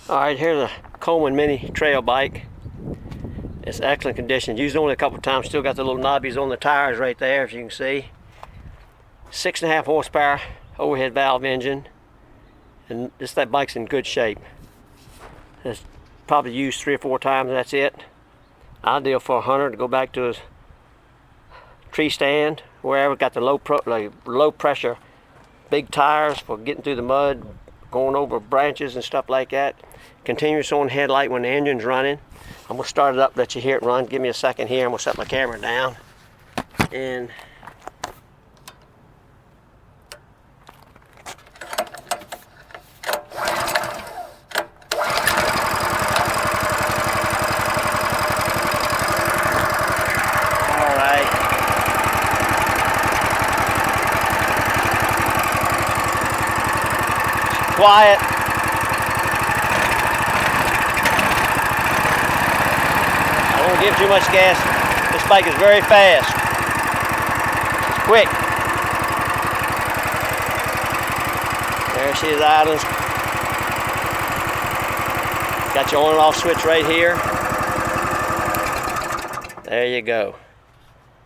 Alright, here's a Coleman mini trail bike. It's excellent condition. Used only a couple times. Still got the little knobbies on the tires right there, as you can see. 6.5 horsepower overhead valve engine. And that bike's in good shape. It's probably used 3 or 4 times, and that's it. Ideal for a hunter to go back to his tree stand, wherever. Got the low pressure big tires for getting through the mud, going over branches and stuff like that. Continuous on headlight when the engine's running. I'm going to start it up, let you hear it run. Give me a second here. I'm going to set my camera down. And quiet. I won't give too much gas. This bike is very fast. It's quick. There she is idling. Got your on and off switch right here. There you go.